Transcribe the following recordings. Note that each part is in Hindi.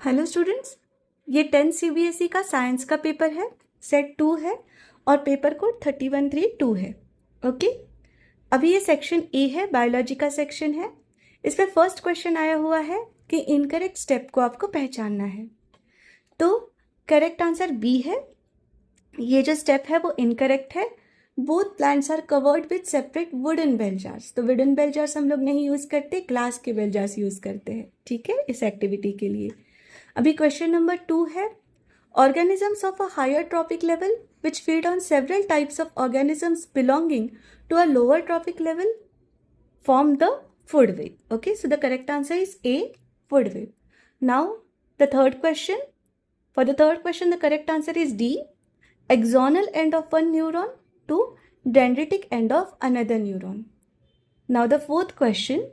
हेलो स्टूडेंट्स, ये 10 CBSE का साइंस का पेपर है, सेट 2 है और पेपर कोड 3132 है। ओके, अभी ये सेक्शन ए है, बायोलॉजी का सेक्शन है। इसमें फर्स्ट क्वेश्चन आया हुआ है कि इनकरेक्ट स्टेप को आपको पहचानना है। तो करेक्ट आंसर बी है। ये जो स्टेप है वो इनकरेक्ट है। Both plants are covered with separate wooden bell jars. तो वुडन बेल जार्स हम लोग नहीं यूज़ करते, ग्लास के बेल जार्स यूज़ करते हैं, ठीक है, इस एक्टिविटी के लिए। अभी क्वेश्चन नंबर 2 है, organisms of a higher trophic level which feed on several types of organisms belonging to a lower trophic level form the food web. Okay, so the correct answer is A, food web. Now the third question. For the third question, the correct answer is D, axonal end of one neuron to dendritic end of another neuron. Now the fourth question.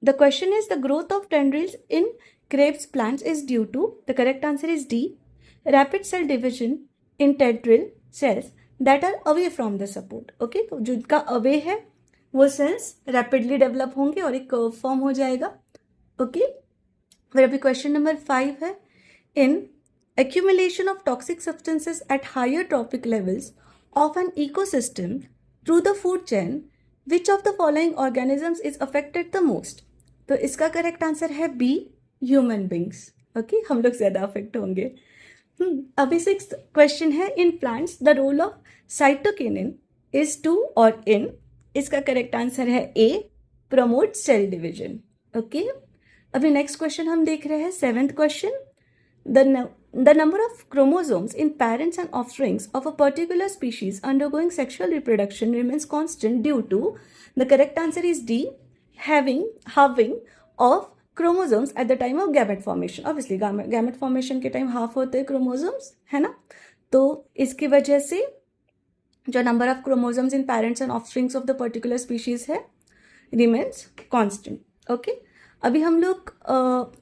The question is the growth of tendrils in Krebs plants is due to, the correct answer is D, rapid cell division in tendril cells that are away from the support. Okay, तो जिनका अवे है वो सेल्स रैपिडली डेवलप होंगे और एक कर्व फॉर्म हो जाएगा। ओके, फिर अभी क्वेश्चन नंबर 5 है, इन accumulation of toxic substances at higher trophic levels of an ecosystem through the food chain, which of the following organisms is affected the most? तो इसका करेक्ट आंसर है बी, ह्यूमन बींग्स। ओके, हम लोग ज़्यादा अफेक्ट होंगे। अभी 6th क्वेश्चन है, in plants the role of cytokinin is to और इन, इसका करेक्ट आंसर है A, promote cell division. Okay, अभी नेक्स्ट क्वेश्चन हम देख रहे हैं 7th question, the number of chromosomes in parents and offsprings of a particular species undergoing sexual reproduction remains constant due to, the correct answer is D, halving of chromosomes at the time of gamete formation. Obviously gamete formation के टाइम हाफ होते हैं chromosomes, है ना, तो इसकी वजह से जो number of chromosomes in parents and offsprings of the particular species है remains constant. ओके, अभी हम लोग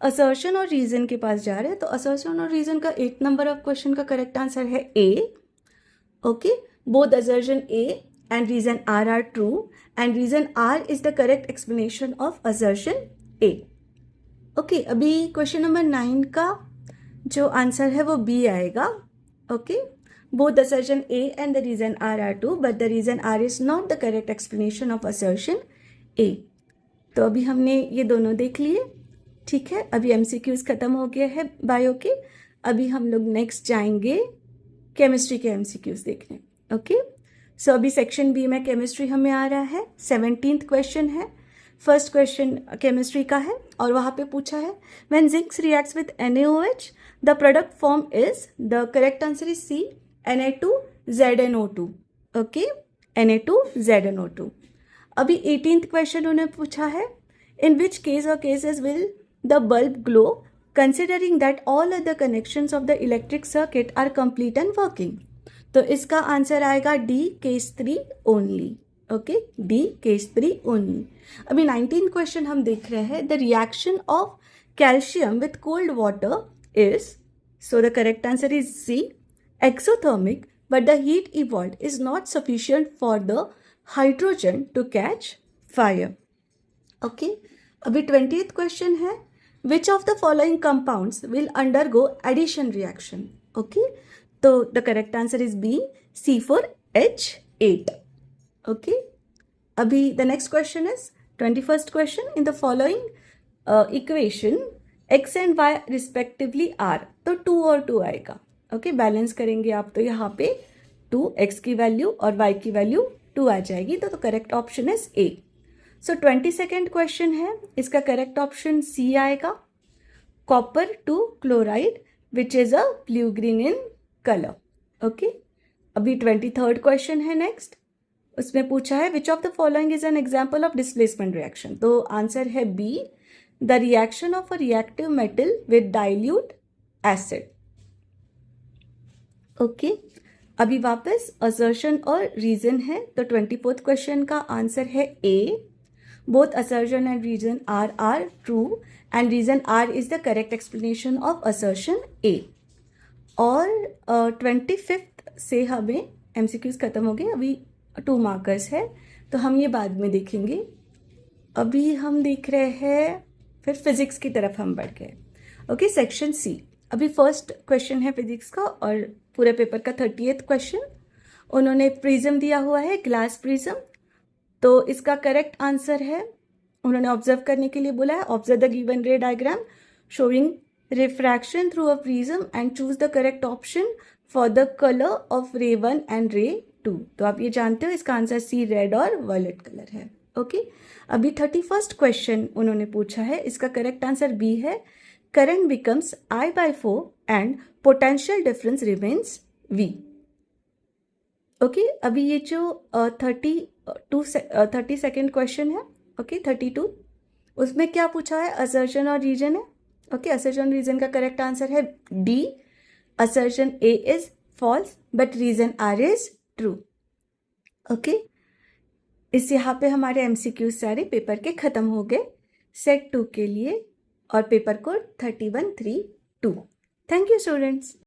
असर्शन और रीजन के पास जा रहे हैं। तो असर्शन और रीजन का 8 नंबर ऑफ क्वेश्चन का करेक्ट आंसर है A. Okay, both assertion A and reason R are true and reason R is the correct explanation of assertion A. Okay, अभी क्वेश्चन नंबर 9 का जो आंसर है वो B आएगा। Okay, both assertion A and the reason R are true but the reason R is not the correct explanation of assertion A. तो अभी हमने ये दोनों देख लिए, ठीक है। अभी MCQs खत्म हो गया है बायो के। अभी हम लोग नेक्स्ट जाएंगे केमिस्ट्री के MCQs देखने। ओके, सो अभी सेक्शन बी में केमिस्ट्री हमें आ रहा है। 17th क्वेश्चन है, फर्स्ट क्वेश्चन केमिस्ट्री का है और वहाँ पे पूछा है, when zincs reacts with NaOH the product form is, the correct answer is C, Na2ZNO2। Okay, Na2ZNO2। अभी 18th क्वेश्चन उन्हें पूछा है, इन विच केस और cases will the bulb glow considering that all other connections of the electric circuit are complete and working. तो इसका आंसर आएगा D, case 3 only. Okay, D, case 3 only. अभी 19th क्वेश्चन हम देख रहे हैं, the reaction of calcium with cold water is, so the correct answer is C, exothermic but the heat evolve is not sufficient for the hydrogen to catch fire. Okay, अभी 20th क्वेश्चन है, which of the following compounds will undergo addition reaction. Okay, तो the correct answer is B, C4H8। Okay, अभी the next question is 21st question, in the following equation x and y respectively are, तो 2 और 2 आएगा। ओके, बैलेंस करेंगे आप तो यहाँ पे 2x की वैल्यू और y की वैल्यू 2 आ जाएगी, तो correct option is A. So 22nd question है, इसका करेक्ट ऑप्शन सी आएगा, copper two chloride which is a blue green in colour. Okay, अभी 23rd क्वेश्चन है नेक्स्ट, उसमें पूछा है, which of the following is an example of displacement reaction. तो आंसर है B, the reaction of a reactive metal with dilute acid. Okay, अभी वापस असर्शन और रीजन है। तो 24th क्वेश्चन का आंसर है A, both assertion and reason are true and reason R is the correct explanation of assertion A. और 25th से हमें MCQs खत्म हो गए, अभी 2 मार्कर्स है, तो हम ये बाद में देखेंगे। अभी हम देख रहे हैं, फिर फिजिक्स की तरफ हम बढ़ गए। Okay, section C. अभी फर्स्ट क्वेश्चन है फिजिक्स का और पूरे पेपर का 30th क्वेश्चन। उन्होंने प्रिज्म दिया हुआ है, ग्लास प्रिज्म। तो इसका करेक्ट आंसर है, उन्होंने ऑब्जर्व करने के लिए बोला है, ऑब्जर्व द गिवन रे diagram showing refraction through a prism and choose the correct option for the colour of रे 1 एंड रे 2। तो आप ये जानते हो इसका आंसर सी रेड और वायलेट कलर है। ओके, अभी 31st क्वेश्चन उन्होंने पूछा है, इसका करेक्ट आंसर बी है, current becomes I/4 and potential difference remains V। Okay, अभी ये जो 32nd क्वेश्चन है, ओके 32, उसमें क्या पूछा है, असर्शन और रीजन है। ओके, असर्शन रीजन का करेक्ट आंसर है D, assertion A is false but reason R is true. Okay, इस यहाँ पे हमारे MCQ सारे पेपर के खत्म हो गए सेट 2 के लिए और paper code 3132। Thank you students.